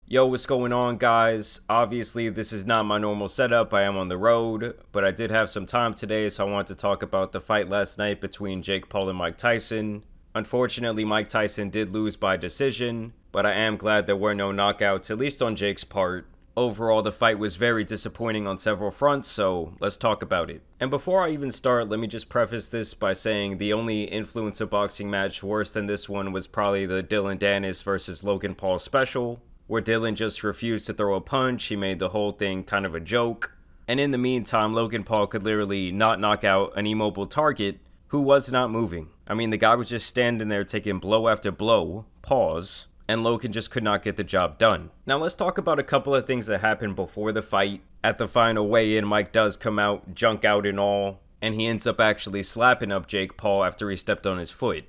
Yo, what's going on, guys? Obviously, this is not my normal setup. I am on the road, but I did have some time today, so I wanted to talk about the fight last night between Jake Paul and Mike Tyson. Unfortunately, Mike Tyson did lose by decision, but I am glad there were no knockouts, at least on Jake's part. Overall, the fight was very disappointing on several fronts, so let's talk about it. And before I even start, let me just preface this by saying the only influencer boxing match worse than this one was probably the Dylan Dennis versus Logan Paul special, where Dylan just refused to throw a punch. He made the whole thing kind of a joke. And in the meantime, Logan Paul could literally not knock out an immobile target who was not moving. I mean, the guy was just standing there taking blow after blow, pause, and Logan just could not get the job done. Now let's talk about a couple of things that happened before the fight. At the final weigh-in, Mike does come out, junk out and all, and he ends up actually slapping up Jake Paul after he stepped on his foot.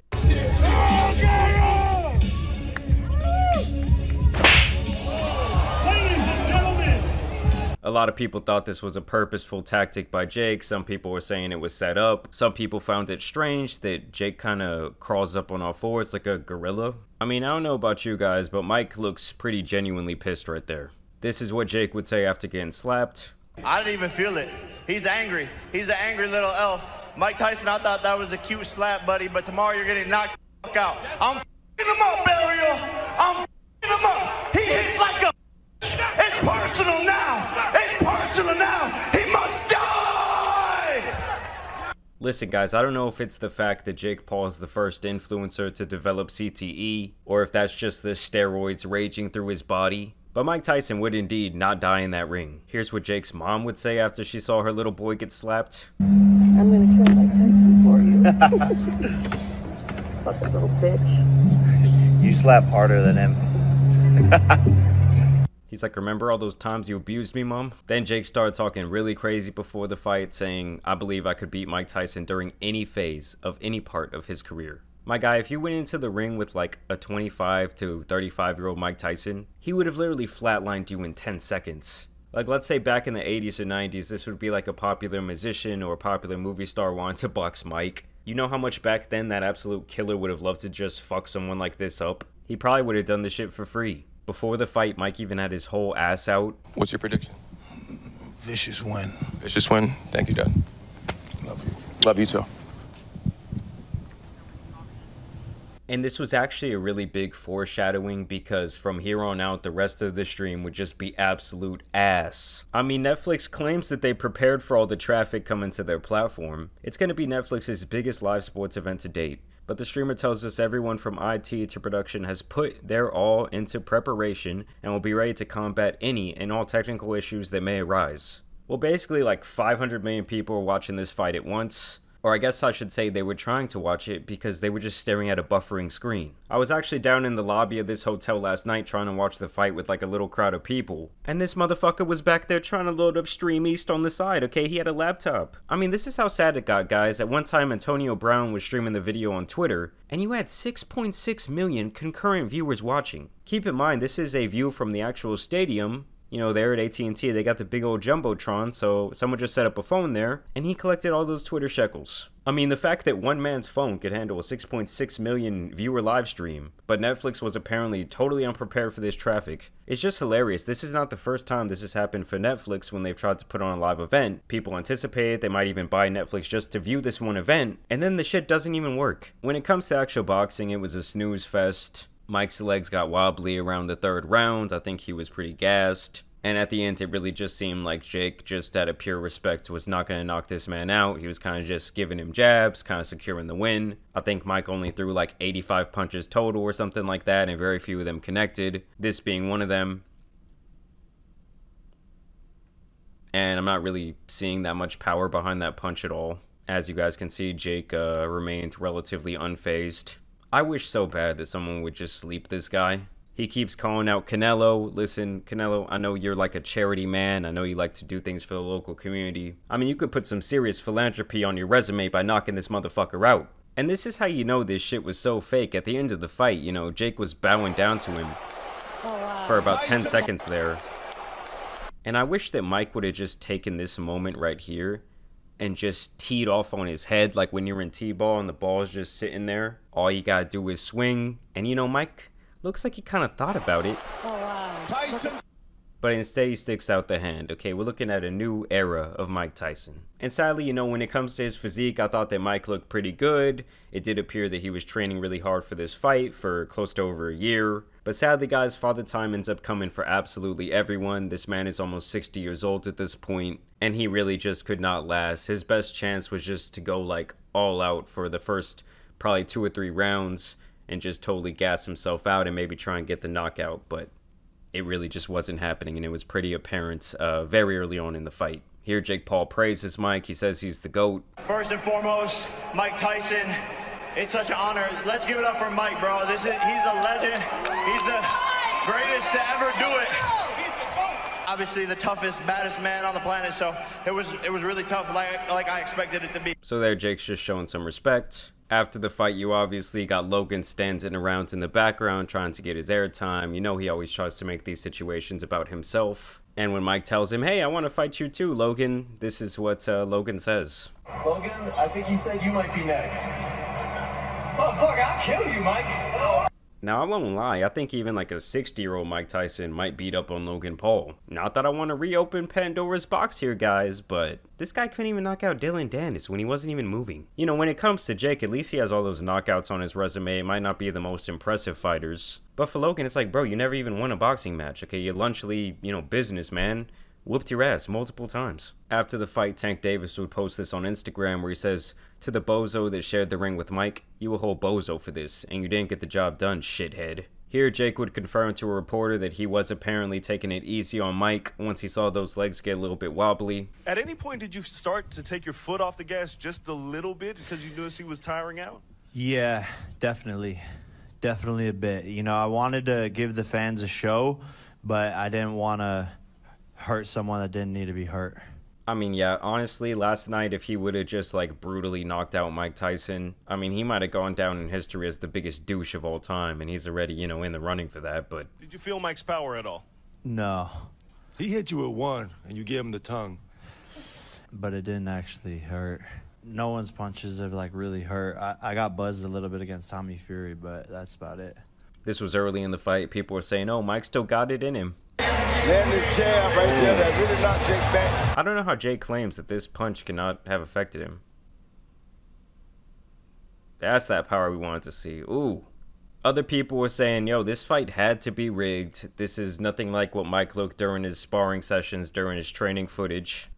A lot of people thought this was a purposeful tactic by Jake. Some people were saying it was set up. Some people found it strange that Jake kind of crawls up on all fours like a gorilla. I mean, I don't know about you guys, but Mike looks pretty genuinely pissed right there. This is what Jake would say after getting slapped. I didn't even feel it. He's angry. He's an angry little elf. Mike Tyson, I thought that was a cute slap, buddy, but tomorrow you're getting knocked the fuck out. I'm f***ing him up, Burial. I'm f***ing him up. He hits like a... It's personal now. It's personal now. He must die. Listen, guys, I don't know if it's the fact that Jake Paul is the first influencer to develop CTE, or if that's just the steroids raging through his body, but Mike Tyson would indeed not die in that ring. Here's what Jake's mom would say after she saw her little boy get slapped. I'm gonna kill Mike Tyson for you. Fucking little bitch. You slap harder than him. He's like, remember all those times you abused me, Mom? Then Jake started talking really crazy before the fight, saying, I believe I could beat Mike Tyson during any phase of any part of his career. My guy, if you went into the ring with like a 25 to 35-year-old Mike Tyson, he would have literally flatlined you in 10 seconds. Like, let's say back in the 80s or 90s, this would be like a popular musician or a popular movie star wanting to box Mike. You know how much back then that absolute killer would have loved to just fuck someone like this up? He probably would have done the shit for free. Before the fight, Mike even had his whole ass out. What's your prediction? Vicious win. Vicious win. Thank you, Dad. Love you. Love you too. And this was actually a really big foreshadowing because from here on out, the rest of the stream would just be absolute ass. I mean, Netflix claims that they prepared for all the traffic coming to their platform. It's going to be Netflix's biggest live sports event to date. But the streamer tells us everyone from IT to production has put their all into preparation and will be ready to combat any and all technical issues that may arise. Well, basically like 500 million people are watching this fight at once. Or I guess I should say they were trying to watch it because they were just staring at a buffering screen. I was actually down in the lobby of this hotel last night trying to watch the fight with like a little crowd of people. And this motherfucker was back there trying to load up Stream East on the side, okay? He had a laptop. I mean, this is how sad it got, guys. At one time, Antonio Brown was streaming the video on Twitter, and you had 6.6 million concurrent viewers watching. Keep in mind, this is a view from the actual stadium. You know, there at AT&T, they got the big old Jumbotron, so someone just set up a phone there, and he collected all those Twitter shekels. I mean, the fact that one man's phone could handle a 6.6 million viewer live stream, but Netflix was apparently totally unprepared for this traffic, it's just hilarious. This is not the first time this has happened for Netflix when they've tried to put on a live event. People anticipated they might even buy Netflix just to view this one event, and then the shit doesn't even work. When it comes to actual boxing, it was a snooze fest. Mike's legs got wobbly around the third round. I think he was pretty gassed. And at the end, it really just seemed like Jake, just out of pure respect, was not going to knock this man out. He was kind of just giving him jabs, kind of securing the win. I think Mike only threw like 85 punches total or something like that, and very few of them connected, this being one of them. And I'm not really seeing that much power behind that punch at all. As you guys can see, Jake remained relatively unfazed. I wish so bad that someone would just sleep this guy. He keeps calling out Canelo. Listen, Canelo, I know you're like a charity man. I know you like to do things for the local community. I mean, you could put some serious philanthropy on your resume by knocking this motherfucker out. And this is how you know this shit was so fake. At the end of the fight, you know, Jake was bowing down to him for about 10 seconds there. And I wish that Mike would have just taken this moment right here and just teed off on his head, like when you're in T-ball and the ball's just sitting there. All you gotta do is swing. And you know, Mike looks like he kind of thought about it. Oh, wow. Tyson. But instead he sticks out the hand. Okay, we're looking at a new era of Mike Tyson. And sadly, you know, when it comes to his physique, I thought that Mike looked pretty good. It did appear that he was training really hard for this fight for close to over a year. But sadly, guys, Father Time ends up coming for absolutely everyone. This man is almost 60 years old at this point, and he really just could not last. His best chance was just to go like all out for the first probably 2 or 3 rounds and just totally gas himself out and maybe try and get the knockout, but it really just wasn't happening, and it was pretty apparent very early on in the fight. Here, Jake Paul praises Mike. He says he's the GOAT. First and foremost, Mike Tyson. It's such an honor. Let's give it up for Mike, bro. He's a legend. He's the greatest to ever do it. Obviously, the toughest, baddest man on the planet. So it was really tough, like I expected it to be. So there, Jake's just showing some respect. After the fight, you obviously got Logan standing around in the background trying to get his airtime. You know he always tries to make these situations about himself. And when Mike tells him, hey, I want to fight you too, Logan, this is what Logan says. Logan, I think he said you might be next. Motherfucker, I'll kill you, Mike. Now, I won't lie, I think even like a 60-year-old Mike Tyson might beat up on Logan Paul. Not that I want to reopen Pandora's box here, guys, but this guy couldn't even knock out Dylan Dennis when he wasn't even moving. You know, when it comes to Jake, at least he has all those knockouts on his resume. It might not be the most impressive fighters. But for Logan, it's like, bro, you never even won a boxing match, okay? You're lunchly, you know, businessman. Whooped your ass multiple times. After the fight, Tank Davis would post this on Instagram where he says, to the bozo that shared the ring with Mike, you a whole bozo for this, and you didn't get the job done, shithead. Here, Jake would confirm to a reporter that he was apparently taking it easy on Mike once he saw those legs get a little bit wobbly. At any point, did you start to take your foot off the gas just a little bit because you noticed he was tiring out? Yeah, definitely. Definitely a bit. You know, I wanted to give the fans a show, but I didn't want to hurt someone that didn't need to be hurt. I mean, yeah, honestly, last night, if he would have just, like, brutally knocked out Mike Tyson, I mean, he might have gone down in history as the biggest douche of all time, and he's already, you know, in the running for that, but... Did you feel Mike's power at all? No. He hit you with one, and you gave him the tongue. But it didn't actually hurt. No one's punches have, like, really hurt. I got buzzed a little bit against Tommy Fury, but that's about it. This was early in the fight. People were saying, oh, Mike still got it in him. Land this jab right there that really knocked Jake back. I don't know how Jake claims that this punch cannot have affected him. That's that power we wanted to see. Ooh. Other people were saying, yo, this fight had to be rigged. This is nothing like what Mike looked during his sparring sessions, during his training footage.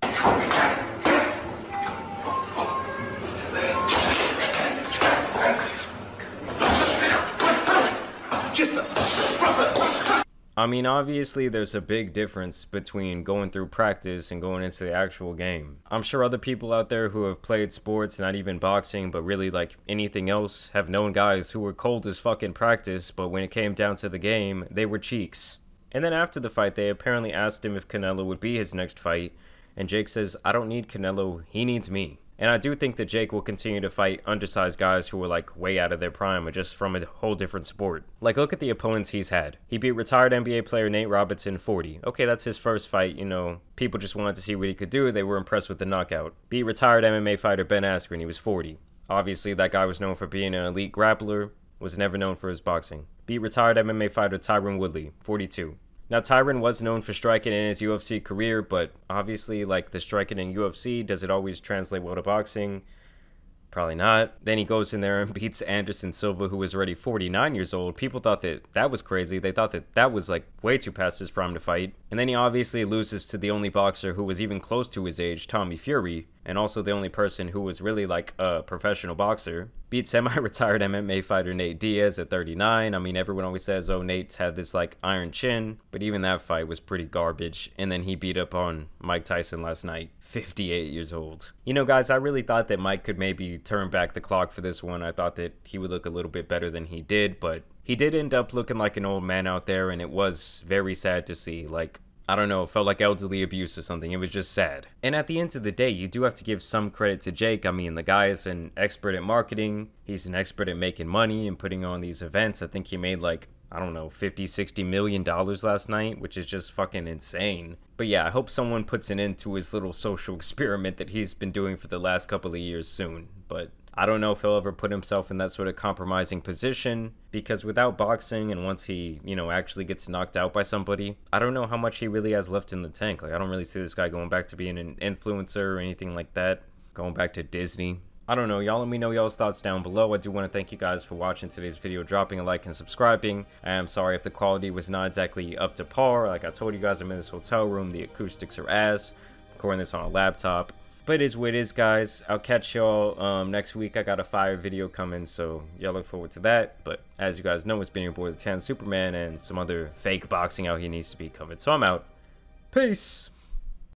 I mean, obviously, there's a big difference between going through practice and going into the actual game. I'm sure other people out there who have played sports, not even boxing, but really like anything else, have known guys who were cold as fucking practice, but when it came down to the game, they were cheeks. And then after the fight, they apparently asked him if Canelo would be his next fight, and Jake says, I don't need Canelo, he needs me. And I do think that Jake will continue to fight undersized guys who are like way out of their prime or just from a whole different sport. Like, look at the opponents he's had. He beat retired NBA player Nate Robinson 40. Okay, that's his first fight, you know. People just wanted to see what he could do. They were impressed with the knockout. Beat retired MMA fighter Ben Askren. He was 40. Obviously, that guy was known for being an elite grappler, was never known for his boxing. Beat retired MMA fighter Tyron Woodley, 42. Now, Tyron was known for striking in his UFC career, but obviously, like, the striking in UFC, does it always translate well to boxing? Probably not. Then he goes in there and beats Anderson Silva, who was already 49 years old. People thought that that was crazy. They thought that that was, like, way too past his prime to fight. And then he obviously loses to the only boxer who was even close to his age, Tommy Fury, and also the only person who was really, like, a professional boxer. Beat semi-retired MMA fighter Nate Diaz at 39. I mean, everyone always says, oh, Nate's had this, like, iron chin. But even that fight was pretty garbage. And then he beat up on Mike Tyson last night, 58 years old. You know, guys, I really thought that Mike could maybe turn back the clock for this one. I thought that he would look a little bit better than he did. But he did end up looking like an old man out there. And it was very sad to see. Like, I don't know, it felt like elderly abuse or something. It was just sad. And at the end of the day, you do have to give some credit to Jake. I mean, the guy is an expert at marketing. He's an expert at making money and putting on these events. I think he made like, I don't know, $50-60 million last night, which is just fucking insane. But yeah, I hope someone puts an end to his little social experiment that he's been doing for the last couple of years soon. But I don't know if he'll ever put himself in that sort of compromising position, because without boxing, and once he, you know, actually gets knocked out by somebody, I don't know how much he really has left in the tank. Like, I don't really see this guy going back to being an influencer or anything like that, going back to Disney. I don't know. Y'all let me know y'all's thoughts down below. I do want to thank you guys for watching today's video, dropping a like and subscribing. I am sorry if the quality was not exactly up to par. Like I told you guys, I'm in this hotel room. The acoustics are ass. Recording this on a laptop. But it is what it is, guys. I'll catch y'all next week. I got a fire video coming, so y'all look forward to that. But as you guys know, it's been your boy, the Tan Superman, and some other fake boxing out here needs to be covered. So I'm out. Peace.